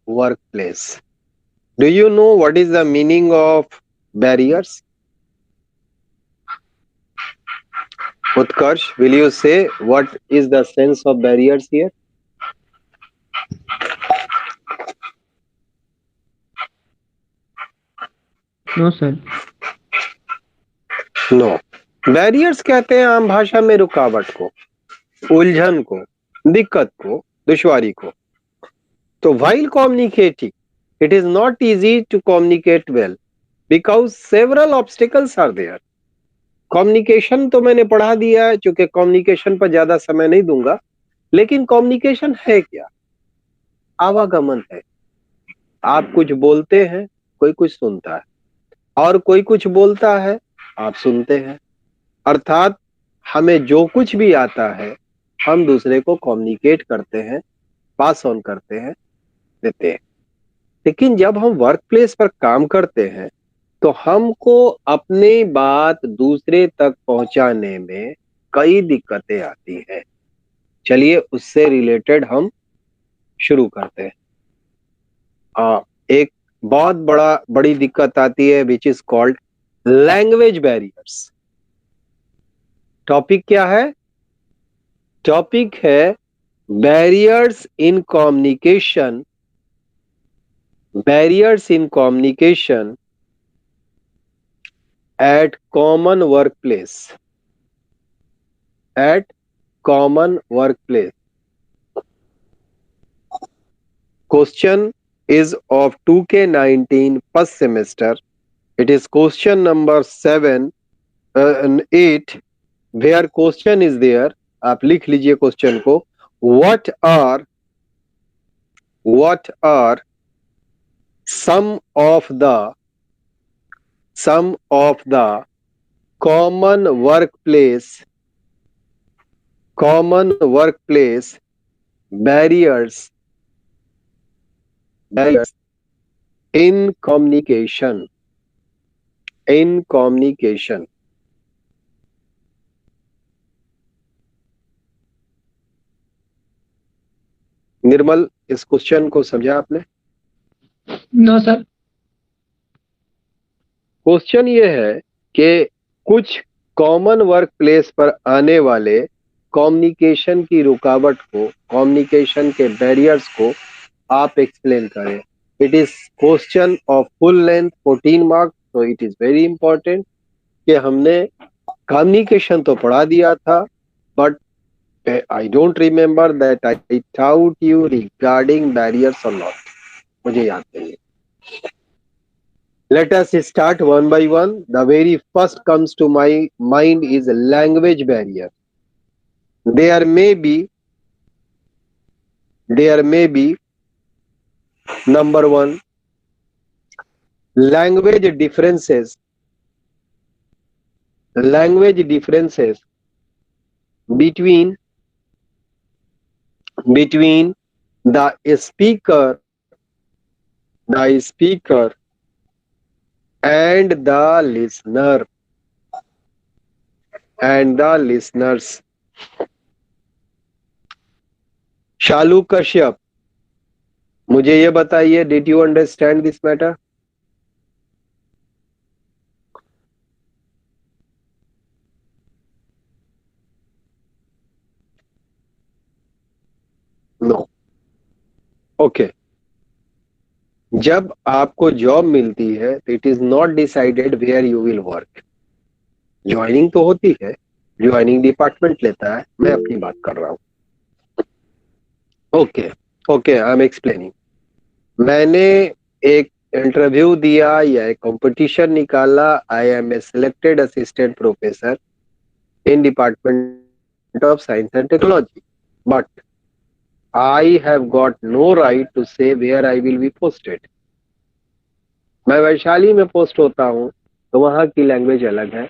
workplace. Do you know what is the meaning of barriers? Utkarsh, will you say what is the sense of barriers here? No, sir. No, barriers कहते हैं आम भाषा में रुकावट को, उलझन को, दिक्कत को, दुश्वारी को. तो while communicating, it is not easy to communicate well because several obstacles are there. Communication तो मैंने पढ़ा दिया है, चूंकि कम्युनिकेशन पर ज्यादा समय नहीं दूंगा, लेकिन कम्युनिकेशन है क्या? आवागमन है. आप कुछ बोलते हैं, कोई कुछ सुनता है, और कोई कुछ बोलता है, आप सुनते हैं. अर्थात हमें जो कुछ भी आता है हम दूसरे को कम्युनिकेट करते हैं, पास ऑन करते हैं, देते हैं. लेकिन जब हम वर्क प्लेस पर काम करते हैं तो हमको अपनी बात दूसरे तक पहुंचाने में कई दिक्कतें आती हैं. चलिए उससे रिलेटेड हम शुरू करते हैं. एक बहुत बड़ी दिक्कत आती है which is called language barriers. Topic क्या है? टॉपिक है barriers in communication. Barriers in communication at common workplace. At common workplace. Question is of 2K19 first semester. It is question number 7 and 8 where question is there. आप लिख लीजिए question को. What are some of the common workplace barriers in communication. निर्मल, इस question को समझा आपने? No, sir. Question ये है कि कुछ कॉमन वर्क प्लेस पर आने वाले कम्युनिकेशन की रुकावट को, कम्युनिकेशन के बैरियर्स को आप एक्सप्लेन करें. It is question of full length 14 marks. तो इट इज वेरी इंपॉर्टेंट कि हमने कम्युनिकेशन तो पढ़ा दिया था, but I don't remember that I taught you regarding barriers और नॉट. मुझे याद नहीं है. Let us start one by one. The very first comes to my mind is language barrier. There may be number one, language differences between the speaker and the listeners. शालू कश्यप, मुझे ये बताइए, did you understand this matter? No. Okay. जब आपको job मिलती है तो it is not decided where you will work. Joining तो होती है, ज्वाइनिंग डिपार्टमेंट लेता है, मैं अपनी बात कर रहा हूं. Okay, I am explaining. मैंने एक इंटरव्यू दिया या एक कंपटीशन निकाला. I am a selected assistant professor in department of science and technology, but I have got no right to say where I will be posted. मैं वैशाली में post होता हूँ तो वहाँ की लैंग्वेज अलग है.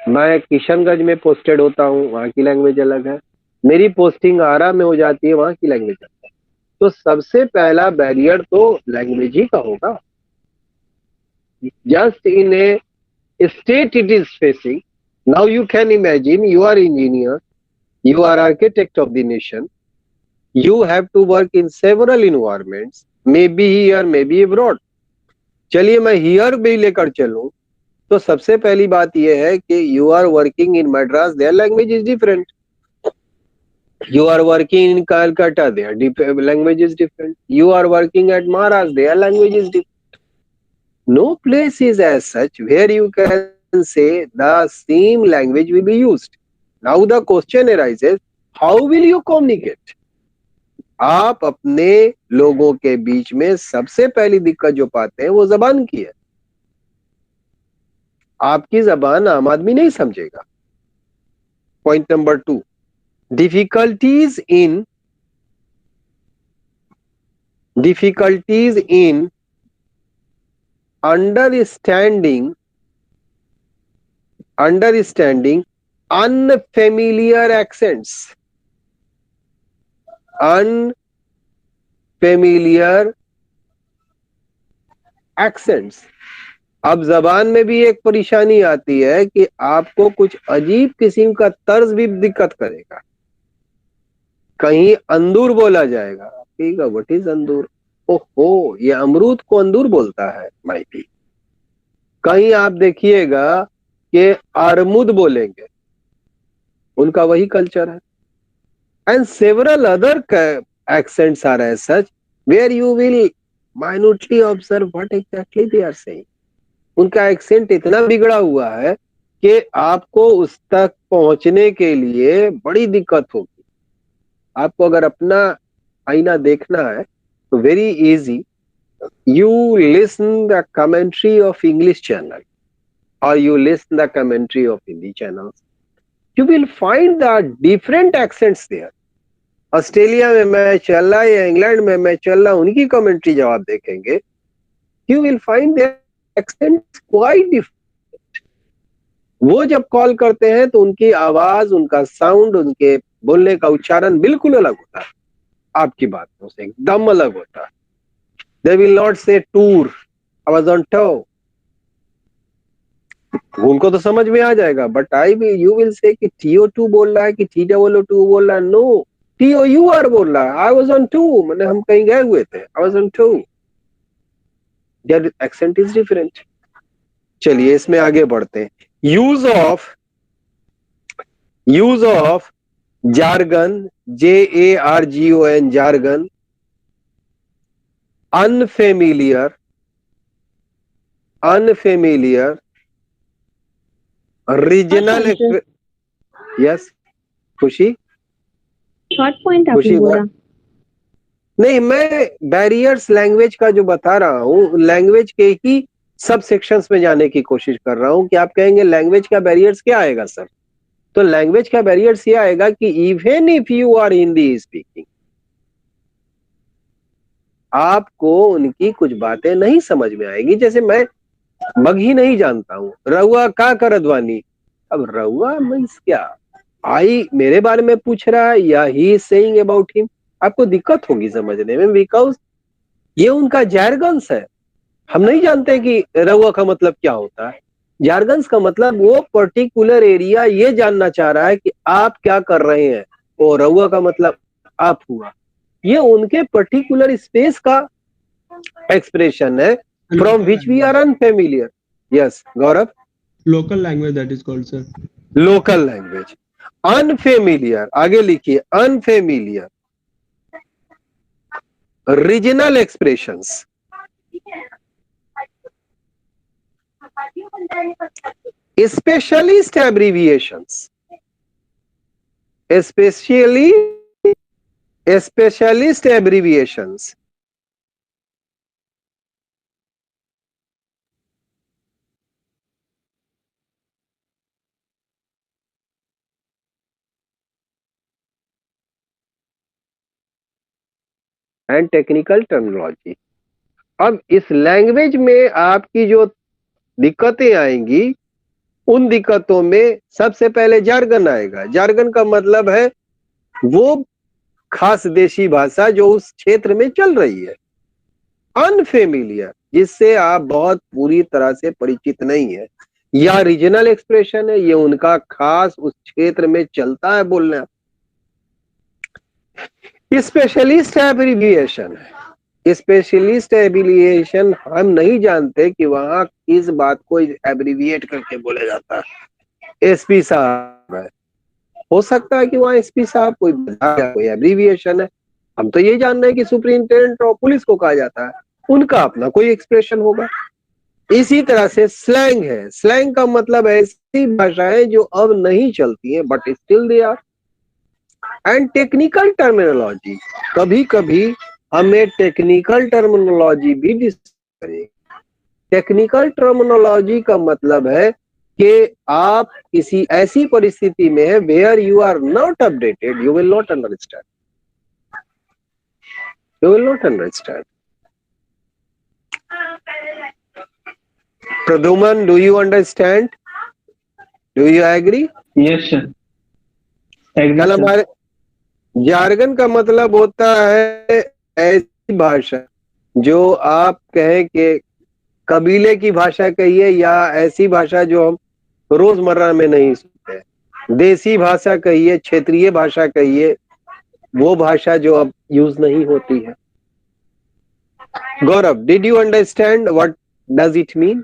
मैं किशनगंज में पोस्टेड होता हूँ, वहाँ की लैंग्वेज अलग है. मेरी पोस्टिंग आरा में हो जाती है, वहाँ की लैंग्वेज अलग है. तो सबसे पहला बैरियर तो लैंग्वेज ही का होगा. Just in a state it is facing. Now you can imagine, you are engineer, you are architect of the nation. You have to work in several environments may be here, may be abroad. चलिए मैं here भी लेकर चलूं तो सबसे पहली बात यह है कि you are working in Madras, there language is different. You are working in Calcutta, their language is different. You are working at Maharashtra, their language is different. No place is as such where you can say the same language will be used. Now the question arises, how will you communicate? आप अपने लोगों के बीच में सबसे पहली दिक्कत जो पाते हैं वो जबान की है। आपकी जबान आम आदमी नहीं समझेगा। Point number 2, difficulties in understanding unfamiliar accents. अब जबान में भी एक परेशानी आती है कि आपको कुछ अजीब किस्म का तर्ज भी दिक्कत करेगा। कहीं अंदूर बोला जाएगा, ठीक है, व्हाट इज अंदूर? ओहो, ये अमरूद को अंदूर बोलता है, माई बी। कहीं आप देखिएगा कि अरमुद बोलेंगे, उनका वही कल्चर है। And several other accents are as such where you will minutely observe what exactly they are saying. उनका एक्सेंट इतना बिगड़ा हुआ है कि आपको उस तक पहुंचने के लिए बड़ी दिक्कत होगी। आपको अगर अपना आईना देखना है तो very easy, you listen the commentary of English channel or you listen the commentary of Hindi channels, you will find the different accents there. Australia में मैच चल रहा है या इंग्लैंड में मैच चल रहा है, उनकी कमेंट्री जब आप देखेंगे, you will find their accents quite different. वो जब कॉल करते हैं तो उनकी आवाज, उनका साउंड, उनके बोलने का उच्चारण बिल्कुल अलग होता है, आपकी बातों से एकदम अलग होता है। They will not say tour, I was on tour. उनको तो समझ में आ जाएगा, बट you will say कि TO2 बोल रहा है कि TOO2 बोल रहा है। नो, TOUR बोल रहा है, I was on tour, मैंने हम कहीं गए हुए थे, I was on tour. Their accent is different. चलिए इसमें आगे बढ़ते हैं। Use of jargon, JARGON, jargon, unfamiliar, regional, yes, खुशी, शॉर्ट पॉइंट खुशी आपने बोला। नहीं, मैं बैरियर्स लैंग्वेज का जो बता रहा हूँ, लैंग्वेज के ही सब सेक्शंस में जाने की कोशिश कर रहा हूँ कि आप कहेंगे लैंग्वेज का बैरियर्स क्या आएगा सर? तो लैंग्वेज का बैरियर्स ये आएगा कि even if you are Hindi speaking, आपको उनकी कुछ बातें नहीं समझ में आएगी। जैसे मैं मगही नहीं जानता हूँ, रहुआ का करदवानी, अब रहुआ मींस क्या? आई मेरे बारे में पूछ रहा है या he is saying about him? आपको दिक्कत होगी समझने में, बिकॉज ये उनका जैरगन्स है। हम नहीं जानते कि रहुआ का मतलब क्या होता है। जार्गन्स का मतलब वो पर्टिकुलर एरिया ये जानना चाह रहा है कि आप क्या कर रहे हैं, और रहुआ का मतलब आप हुआ। ये उनके पर्टिकुलर स्पेस का एक्सप्रेशन है from which we are unfamiliar. Yes Gaurav, Local language that is called, sir. Local language. Unfamiliar, आगे लिखिए, unfamiliar regional expressions, specialist abbreviations, specialist abbreviations, and technical terminology. अब इस लैंग्वेज में आपकी जो दिक्कतें आएंगी, उन दिक्कतों में सबसे पहले जार्गन आएगा। जार्गन का मतलब है वो खास देशी भाषा जो उस क्षेत्र में चल रही है। अनफेमिलियर, जिससे आप बहुत पूरी तरह से परिचित नहीं है, या रीजनल एक्सप्रेशन है, ये उनका खास उस क्षेत्र में चलता है बोलना। स्पेशलिस्ट एब्रिविएशन है, स्पेशलिस्ट एबिलिएशन हम नहीं जानते कि वहां किस बात को एब्रिविएट करके बोला जाता है। एसपी साहब है, हो सकता है कि वहाँ एसपी साहब कोई एब्रिविएशन है। हम तो ये जान रहे हैं कि सुप्रिंटेंडेंट ऑफ पुलिस को कहा जाता है, उनका अपना कोई एक्सप्रेशन होगा। इसी तरह से स्लैंग है, स्लैंग का मतलब ऐसी भाषाएं जो अब नहीं चलती हैं but still they are. And technical terminology, कभी कभी हमें टेक्निकल टर्मिनोलॉजी भी डिस्कस करेंगे। टेक्निकल टर्मिनोलॉजी का मतलब है कि आप किसी ऐसी परिस्थिति में है where you are not updated, you will not understand, you will not understand. Praduman, do you understand? Do you agree? Yes sir, agree कल सर। हमारे जार्गन का मतलब होता है ऐसी भाषा जो आप कहें कि कबीले की भाषा कहिए या ऐसी भाषा जो हम रोजमर्रा में नहीं सुनते। देसी भाषा कहिए, क्षेत्रीय भाषा कहिए, वो भाषा जो अब यूज नहीं होती है। Gaurav, did you understand what does it mean?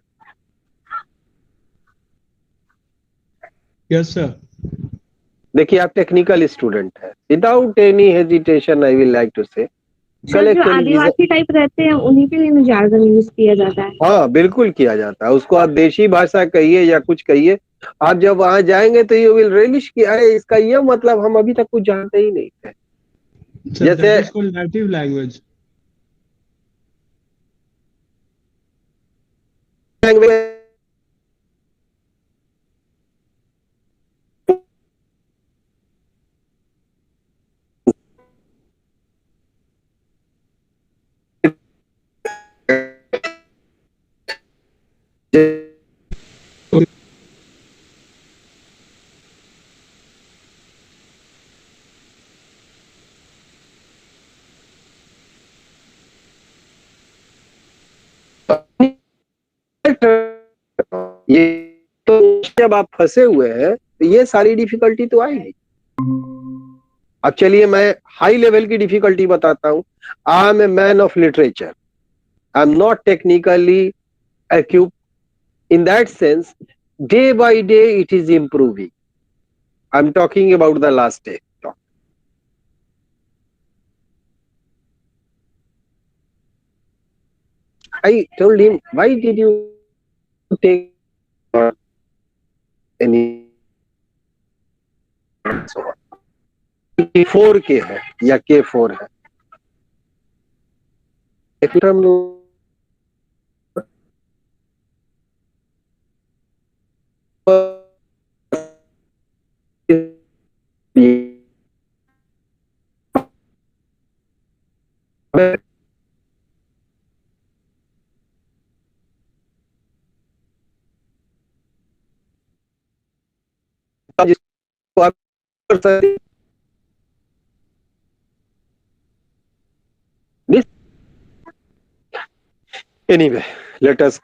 Yes, sir. देखिए आप टेक्निकल स्टूडेंट है, without any hesitation I will like to say sir, जो आदिवासी टाइप रहते हैं उन्हीं के लिए जार्गन यूज किया जाता है। हाँ बिल्कुल किया जाता है, उसको आप देशी भाषा कहिए या कुछ कहिए। आप जब वहां जाएंगे तो यू विल रियलिश कि अरे इसका ये मतलब हम अभी तक कुछ जानते ही नहीं थे। Sir, जैसे that is called native language. ये तो जब आप फंसे हुए हैं तो ये सारी डिफिकल्टी तो आएगी। अब चलिए मैं हाई लेवल की डिफिकल्टी बताता हूं। I am a man of literature, I am not technically occupied in that sense. Day by day it is improving. I am talking about the last day. I told him, why did you take any K4 के है या K4 है? एक term जिसको आप कर सकते। Anyway, let us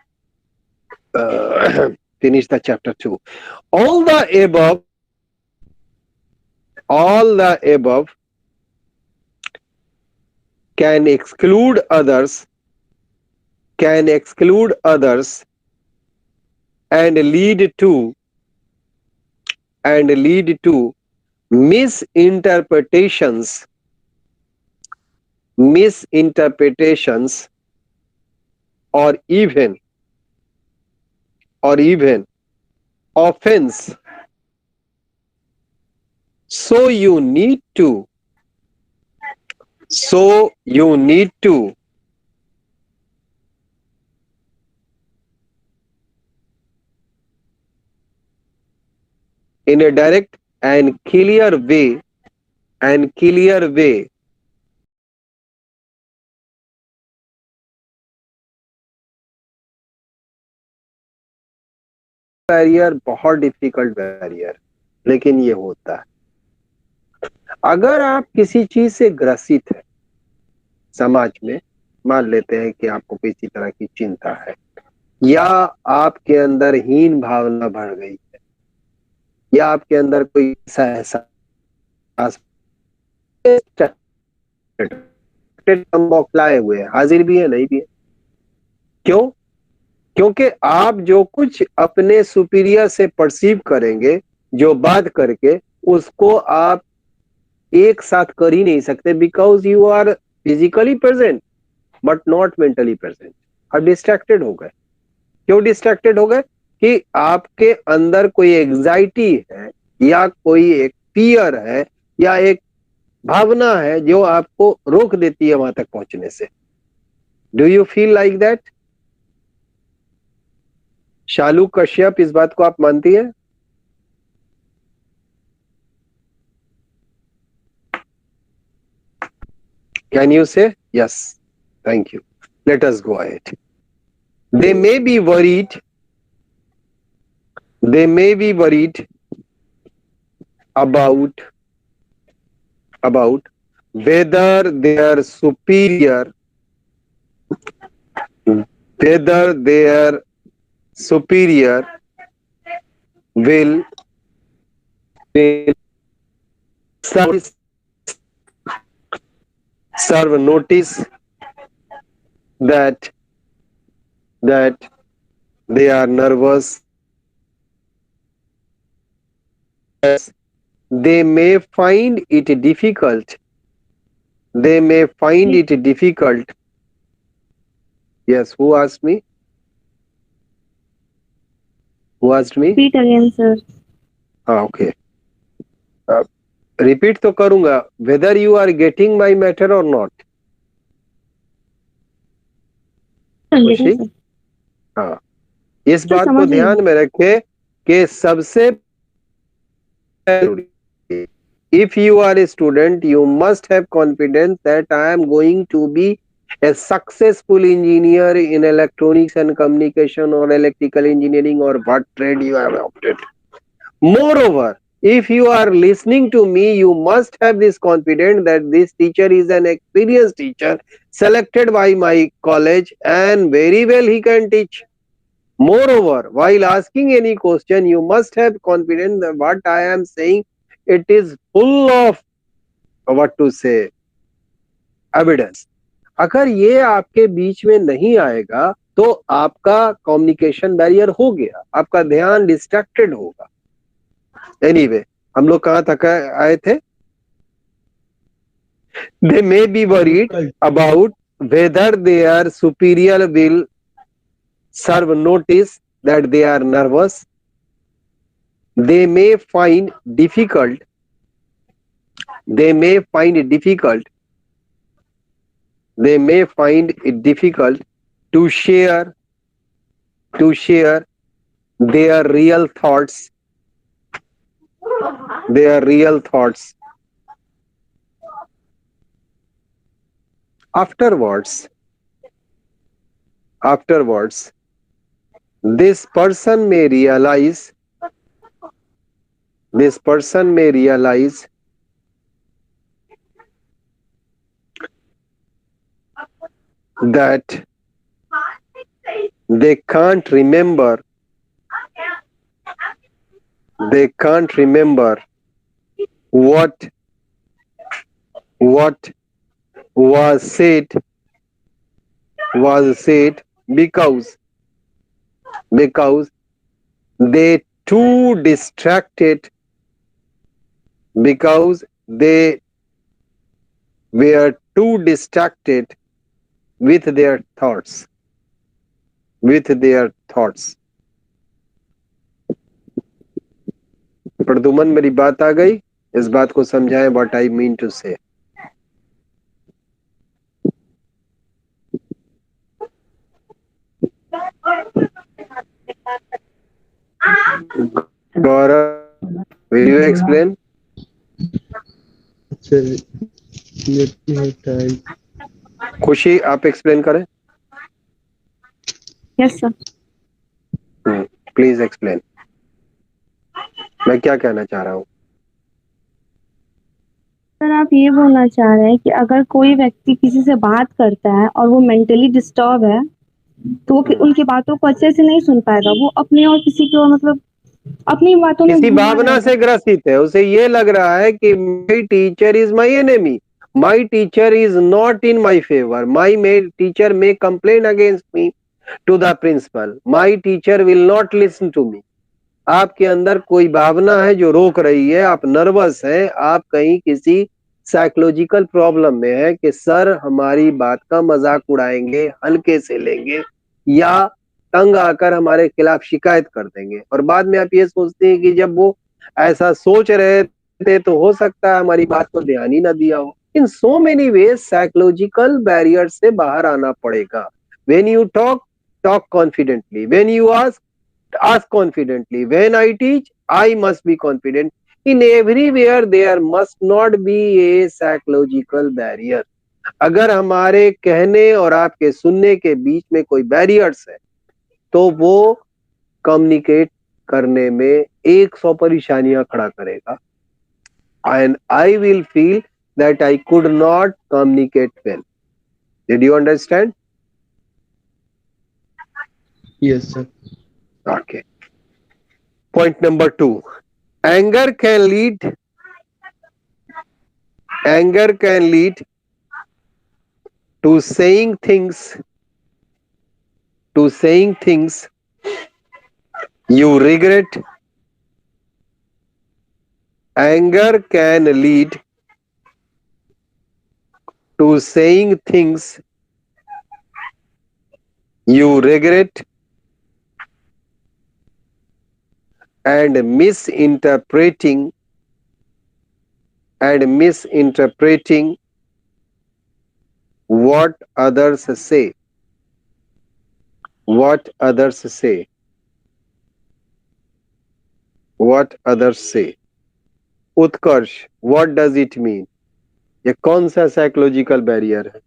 finish the chapter 2. All the above can exclude others, and lead to misinterpretations or even offense. So you need to in a direct and clear way barrier, बहुत difficult barrier, लेकिन ये होता है। अगर आप किसी चीज से ग्रसित है समाज में, मान लेते हैं कि आपको किसी तरह की चिंता है या आपके अंदर हीन भावना बढ़ गई है या आपके अंदर कोई ऐसा एहसास डिस्ट्रैक्टेड हम बौखलाए हुए हैं, हाजिर भी है नहीं भी है। क्यों? क्योंकि आप जो कुछ अपने सुपीरियर से परसीव करेंगे, जो बात करके, उसको आप एक साथ कर ही नहीं सकते, because you are physically present but not mentally present. आप डिस्ट्रैक्टेड हो गए। क्यों डिस्ट्रैक्टेड हो गए? कि आपके अंदर कोई एंजाइटी है, या कोई एक फियर है, या एक भावना है जो आपको रोक देती है वहां तक पहुंचने से। Do you feel like that? Shalu Kashyap, इस बात को आप मानती है? Can you say yes? Thank you. Let us go ahead. They may be worried. They may be worried about whether their superior will serve notice that they are nervous. They may find it difficult. Yes, who asked me? Repeat again, sir. Okay. Repeat तो करूंगा। Whether you are getting my matter और not. Khushi? हाँ, इस बात को ध्यान में रखे कि सबसे if you are a student, you must have confidence that I am going to be a successful engineer in electronics and communication or electrical engineering or what trade you have opted. Moreover, if you are listening to me, you must have this confidence that this teacher is an experienced teacher selected by my college and very well he can teach. Moreover, while asking any question, you must have confidence that what I am saying, it is full of what to say evidence. अगर ये आपके बीच में नहीं आएगा तो आपका communication barrier हो गया, आपका ध्यान डिस्ट्रैक्टेड होगा। Anyway, हम लोग कहाँ तक आए थे? They may be worried about whether their superior will serve notice that they are nervous. They may find difficult to share their real thoughts. Afterwards, this person may realize that they can't remember what was said because they too distracted, because they were too distracted with their thoughts. Praduman, मेरी बात आ गई? इस बात को समझाएं, what I mean to से। गौरव, will you explain? खुशी, आप एक्सप्लेन करें। Yes sir. Please explain. मैं क्या कहना चाह रहा हूँ? सर, आप ये बोलना चाह रहे हैं कि अगर कोई व्यक्ति किसी से बात करता है और वो मेंटली डिस्टर्ब है तो वो उनकी बातों को अच्छे से नहीं सुन पाएगा। वो अपने और किसी की और मतलब अपनी बातों में किसी भावना से ग्रसित है, उसे ये लग रहा है कि my teacher is my enemy, My teacher is not in my favor. My teacher may complain against me to the principal. My teacher will not listen to me. आपके अंदर कोई भावना है जो रोक रही है, आप नर्वस हैं, आप कहीं किसी साइकोलॉजिकल प्रॉब्लम में है कि सर हमारी बात का मजाक उड़ाएंगे, हल्के से लेंगे या तंग आकर हमारे खिलाफ शिकायत कर देंगे। और बाद में आप ये सोचते हैं कि जब वो ऐसा सोच रहे थे तो हो सकता है हमारी बात को ध्यान ही ना दिया हो। In so many ways psychological barrier से बाहर आना पड़ेगा। When you talk, talk confidently. When you ask confidently. When I teach, I must be confident. In everywhere there must not be a psychological barrier. अगर हमारे कहने और आपके सुनने के बीच में कोई बैरियर्स है तो वो कम्युनिकेट करने में 100 परेशानियां खड़ा करेगा। And I will feel that I could not communicate well. Did you understand? Yes, sir. Okay. Point number 2. Anger can lead to saying things you regret. Anger can lead to saying things you regret and misinterpreting what others say. Utkarsh, what does it mean? ये कौन सा psychological barrier है?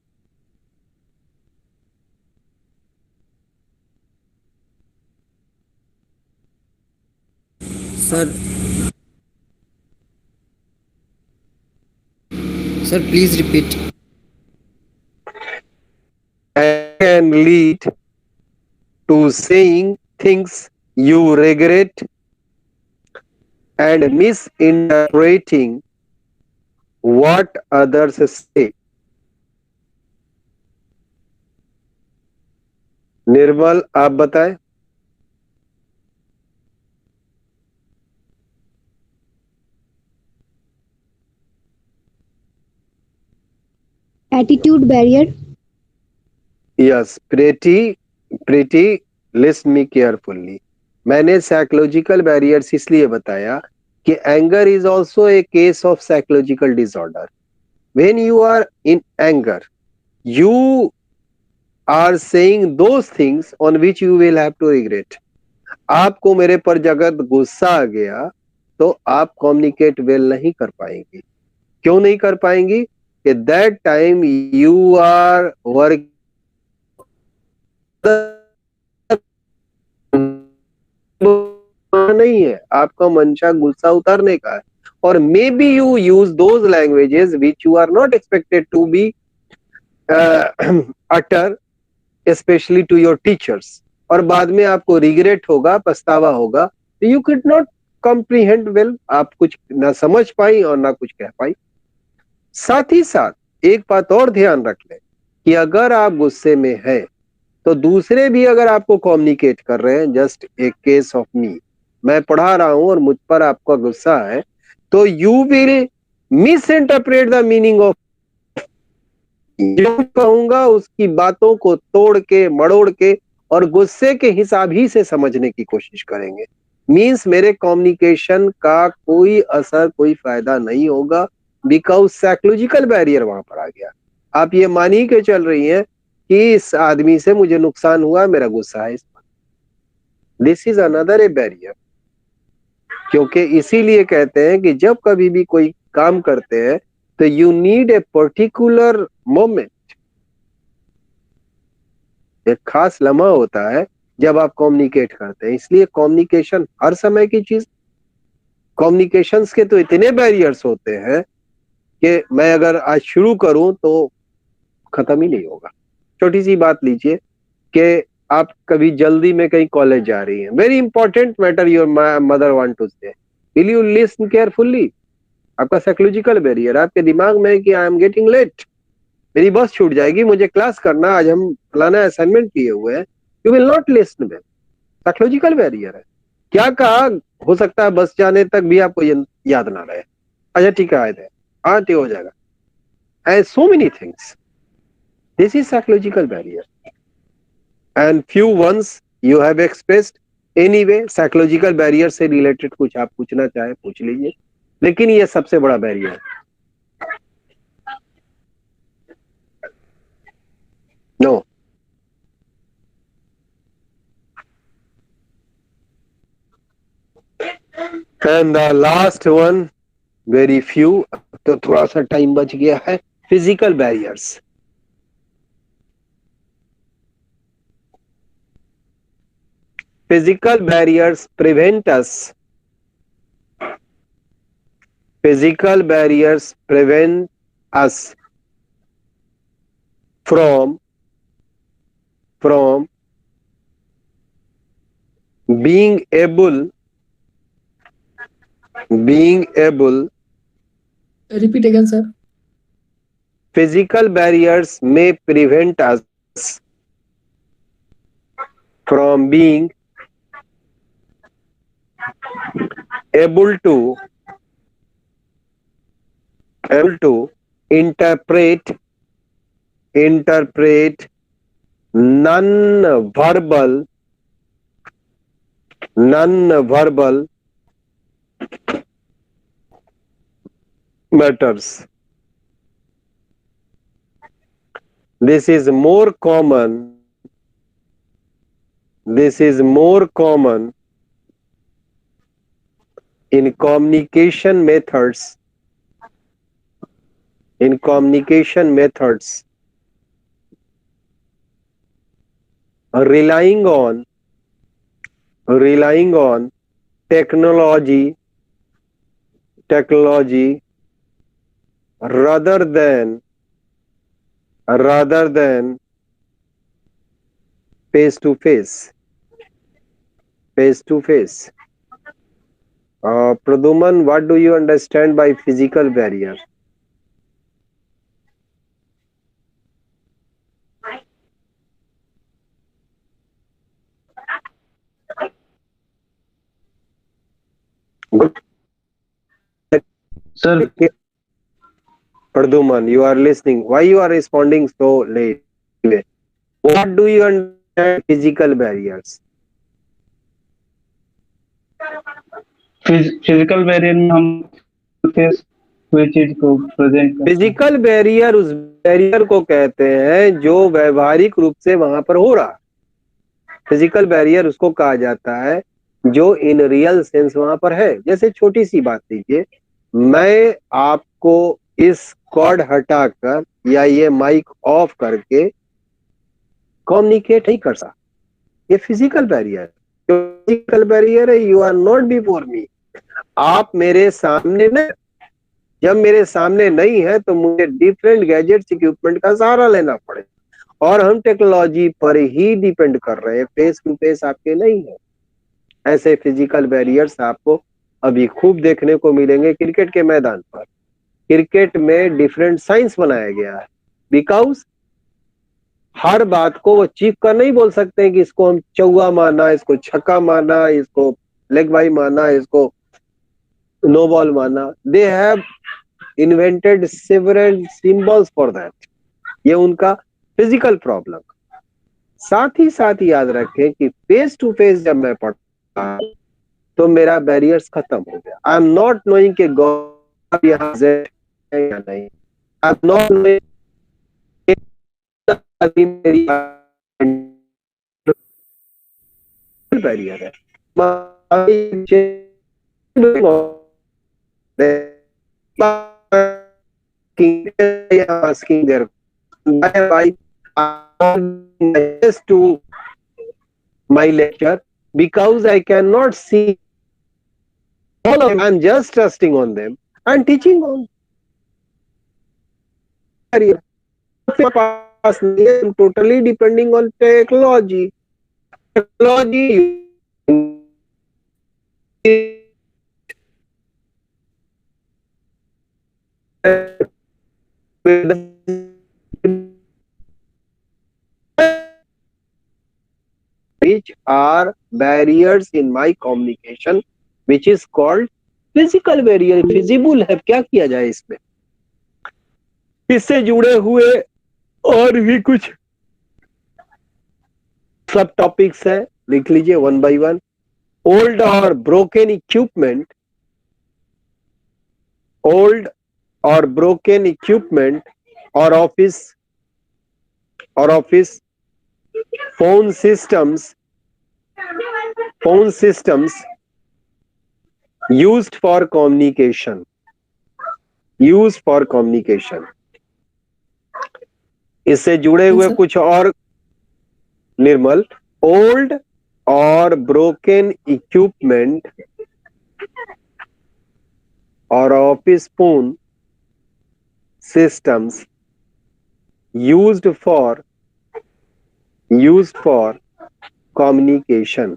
Sir, please repeat. Can lead to saying things you regret and misinterpreting what others say. निर्मल, आप बताएं। Attitude barrier. Yes, pretty, listen me carefully. मैंने psychological barriers इसलिए बताया कि anger is also a case of psychological disorder. When you are in anger, you are saying those things on which you will have to regret. आपको मेरे पर जगत गुस्सा आ गया तो आप कम्युनिकेट वेल नहीं कर पाएंगी. क्यों नहीं कर पाएंगी? कि that time you are work नहीं है, आपका मंशा गुस्सा उतारने का है. और maybe you use those languages which you are not expected to be utter, especially to your teachers. और बाद में आपको रिग्रेट होगा, पछतावा होगा. You could not comprehend well. आप कुछ ना समझ पाई और ना कुछ कह पाई. साथ ही साथ एक बात और ध्यान रख लें कि अगर आप गुस्से में हैं तो दूसरे भी अगर आपको कम्युनिकेट कर रहे हैं, जस्ट एक केस ऑफ मी, मैं पढ़ा रहा हूं और मुझ पर आपका गुस्सा है, तो you will miss interpret the meaning of. जो कहूंगा उसकी बातों को तोड़ के मड़ोड़ के और गुस्से के हिसाब ही से समझने की कोशिश करेंगे. मीन्स मेरे कम्युनिकेशन का कोई असर, कोई फायदा नहीं होगा, बिकॉज साइकोलॉजिकल बैरियर वहां पर आ गया. आप ये मानी के चल रही हैं कि इस आदमी से मुझे नुकसान हुआ, मेरा गुस्सा है इस पर. This is another A barrier. क्योंकि इसीलिए कहते हैं कि जब कभी भी कोई काम करते हैं तो you need a particular moment. एक खास लम्हा होता है जब आप कम्युनिकेट करते हैं. इसलिए कम्युनिकेशन हर समय की चीज. कम्युनिकेशंस के तो इतने बैरियर्स होते हैं कि मैं अगर आज शुरू करूं तो खत्म ही नहीं होगा. छोटी सी बात लीजिए कि आप कभी जल्दी में कहीं कॉलेज जा रही हैं. Very important matter your mother want to say. Will you listen carefully? आपका साइकोलॉजिकल बैरियर, आपके दिमाग में है कि आई एम गेटिंग लेट, मेरी बस छूट जाएगी, मुझे क्लास करना, आज हम फलाना असाइनमेंट किए हुए हैं, यू विल नॉट लिसन में, साइकोलॉजिकल बैरियर है। क्या कहा, हो सकता है बस जाने तक भी आपको याद ना रहे, अच्छा ठीक है आए थे, हाँ ठीक हो जाएगा, and so many things, this is psychological barrier and few once you have expressed. Anyway psychological barrier से रिलेटेड कुछ आप पूछना चाहे पूछ लीजिए, लेकिन ये सबसे बड़ा बैरियर है। No and the last one, very few, तो थोड़ा सा टाइम बच गया है, physical barriers. Physical barriers prevent us. Physical barriers prevent us from being able Repeat again, sir. physical barriers may prevent us from being able to interpret non-verbal matters. This is more common in communication methods relying on technology rather than face to face. Praduman, what do you understand by physical barrier? Good. Sir, Praduman, you are listening. Why you are responding so late? What do you understand physical barriers? Physical barrier में हम face कोई चीज को present करते हैं। Physical barrier उस barrier को कहते हैं जो व्यवहारिक रूप से वहां पर हो रहा। फिजिकल बैरियर उसको कहा जाता है जो इन रियल सेंस वहां पर है। जैसे छोटी सी बात लीजिए, मैं आपको इस कॉर्ड हटाकर या ये माइक ऑफ करके कम्युनिकेट नहीं कर सकता, ये फिजिकल बैरियर। फिजिकल बैरियर है, you are not before me, आप मेरे सामने नहीं। जब मेरे सामने नहीं है तो मुझे डिफरेंट गैजेट्स इक्विपमेंट का सहारा लेना पड़े, और हम टेक्नोलॉजी पर ही डिपेंड कर रहे हैं, फेस टू फेस आपके नहीं है। ऐसे फिजिकल बैरियर्स आपको अभी खूब देखने को मिलेंगे क्रिकेट के मैदान पर। क्रिकेट में डिफरेंट साइंस बनाया गया है, बिकॉज हर बात को वो चीख कर नहीं बोल सकते हैं कि इसको हम चौका मारना, इसको छक्का मारना, इसको लेग बाई मारना, इसको नो बॉल मारना। They have invented several symbols for that. ये उनका फिजिकल प्रॉब्लम। साथ ही याद रखें कि फेस टू फेस जब मैं पढ़ता तो मेरा बैरियर्स खत्म हो गया। आई एम नॉट नोइंग कि गॉड यहाँ है या नहीं, आई एम नॉट नोइंग मेरी बैरियर है। asking their why to my lecture, because I cannot see all of them. I'm just trusting on them and teaching on. I'm totally depending on technology. which are barriers in my communication, which is called physical barrier. Feasible है, क्या किया जाए इसमें। इससे जुड़े हुए और भी कुछ सब टॉपिक्स है, लिख लीजिए वन बाय वन। ओल्ड और ब्रोकन इक्विपमेंट, ओल्ड और ब्रोकन इक्विपमेंट और office phone systems used for communication, इससे जुड़े हुए sir. कुछ और निर्मल, ओल्ड और ब्रोकन इक्विपमेंट और office phone systems used for communication।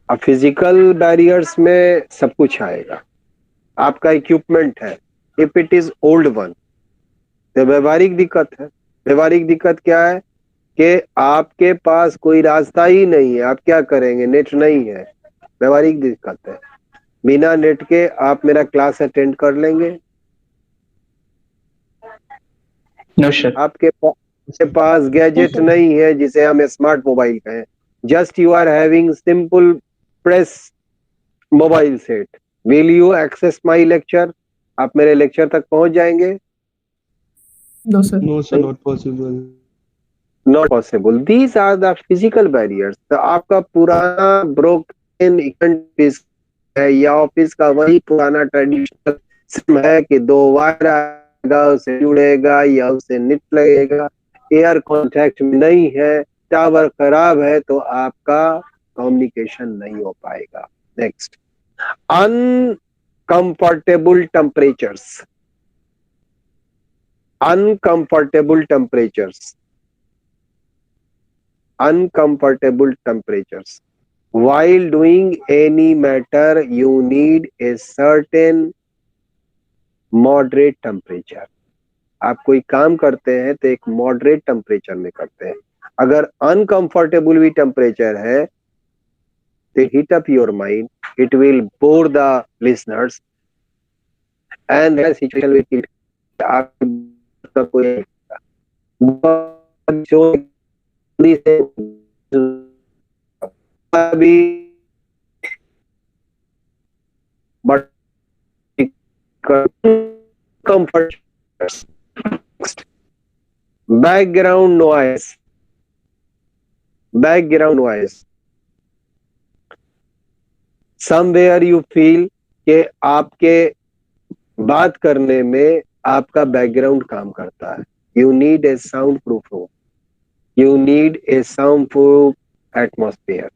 अब फिजिकल बैरियर्स में सब कुछ आएगा। आपका इक्विपमेंट है, if it is old one, तो व्यवहारिक दिक्कत है। व्यवहारिक दिक्कत क्या है कि आपके पास कोई रास्ता ही नहीं है, आप क्या करेंगे, नेट नहीं है, व्यवहारिक दिक्कत है। बिना नेट के आप मेरा क्लास अटेंड कर लेंगे? No, sir. आपके पास गैजेट नहीं है जिसे हम स्मार्ट मोबाइल कहें, just you are having simple press mobile set, will you access my lecture? आप मेरे लेक्चर तक पहुंच जाएंगे? No, sir. No, sir, not possible. Not possible. These are the physical barriers. तो आपका पुराना ब्रोकन इक्विपमेंट है या ऑफिस का वही पुराना ट्रेडिशनल सिस्टम है कि 2 वायर आएगा, उसे जुड़ेगा या उसे नेट लगेगा, एयर कॉन्टैक्ट नहीं है, टावर खराब है, तो आपका कम्युनिकेशन नहीं हो पाएगा। Next, uncomfortable temperatures, uncomfortable temperatures while doing any matter you need a certain moderate temperature। आप कोई काम करते हैं तो एक मॉडरेट टेम्परेचर में करते हैं। अगर अनकंफर्टेबल भी टेम्परेचर है तो heat up your mind, it will bore the listeners and situation will आपका कोई जो अभी but comfort, background noise, somewhere you feel कि आपके बात करने में आपका बैकग्राउंड काम करता है। You need a soundproof room, you need a soundproof atmosphere।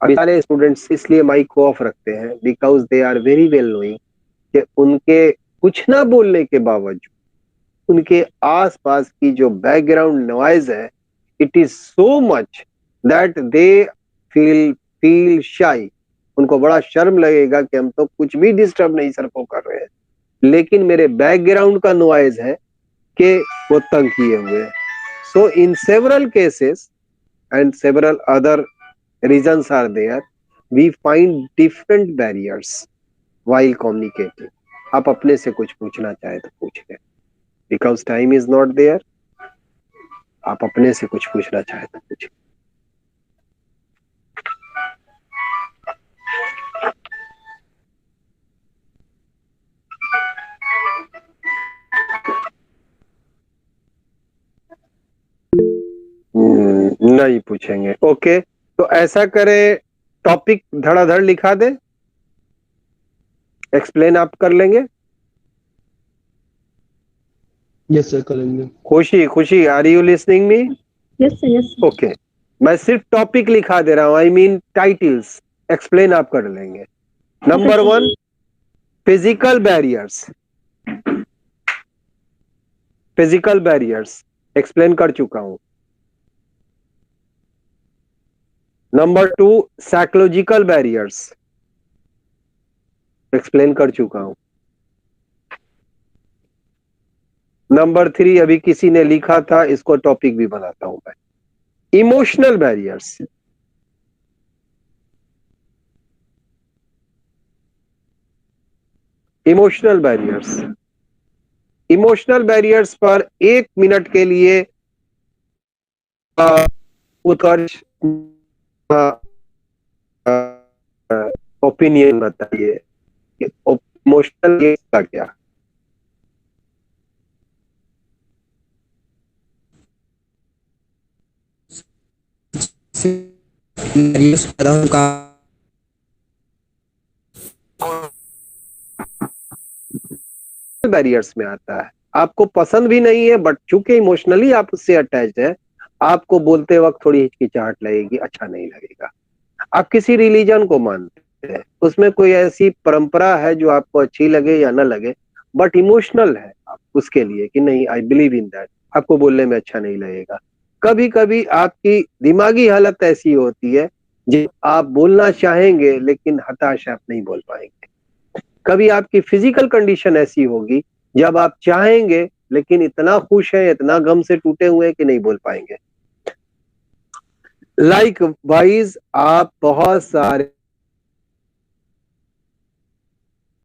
अभी सारे स्टूडेंट्स इसलिए माइक को ऑफ रखते हैं because they are very well knowing कि उनके कुछ ना बोलने के बावजूद उनके आसपास की जो बैकग्राउंड नॉइज है, it is so much that they feel शाई। उनको बड़ा शर्म लगेगा कि हम तो कुछ भी डिस्टर्ब नहीं सर को कर रहे हैं, लेकिन मेरे बैकग्राउंड का नॉइज है कि वो तंग किए हुए हैं। So in several cases and several other reasons are there, we find different barriers while communicating। आप अपने से कुछ पूछना चाहे तो पूछ लें, because time is not there। आप अपने से कुछ पूछना चाहे तो पूछ लें। नहीं पूछेंगे, ओके। तो ऐसा करें, टॉपिक धड़ाधड़ लिखा दे, एक्सप्लेन आप कर लेंगे? Yes, sir, करेंगे। Khushi, are you listening me? Yes sir, yes sir. Okay, मैं सिर्फ टॉपिक लिखा दे रहा हूं, आई मीन टाइटल्स, एक्सप्लेन आप कर लेंगे। नंबर 1, फिजिकल बैरियर्स एक्सप्लेन कर चुका हूं। Number 2, psychological barriers. एक्सप्लेन कर चुका हूं। नंबर 3 अभी किसी ने लिखा था, इसको टॉपिक भी बनाता हूं मैं, emotional barriers. Emotional barriers, emotional barriers पर 1 मिनट के लिए उत्कर्ष ओपिनियन बताइए, इमोशनल का क्या? बैरियर्स में आता है, आपको पसंद भी नहीं है बट चूंकि इमोशनली आप उससे अटैच्ड है, आपको बोलते वक्त थोड़ी हिचकिचाहट लगेगी, अच्छा नहीं लगेगा। आप किसी रिलीजन को मानते हैं, उसमें कोई ऐसी परंपरा है जो आपको अच्छी लगे या ना लगे, बट इमोशनल है आप उसके लिए कि नहीं आई बिलीव इन दैट, आपको बोलने में अच्छा नहीं लगेगा। कभी कभी आपकी दिमागी हालत ऐसी होती है जो आप बोलना चाहेंगे लेकिन हताश आप नहीं बोल पाएंगे। कभी आपकी फिजिकल कंडीशन ऐसी होगी जब आप चाहेंगे लेकिन इतना खुश है, इतना गम से टूटे हुए हैं कि नहीं बोल पाएंगे। लाइक वाइज आप बहुत सारे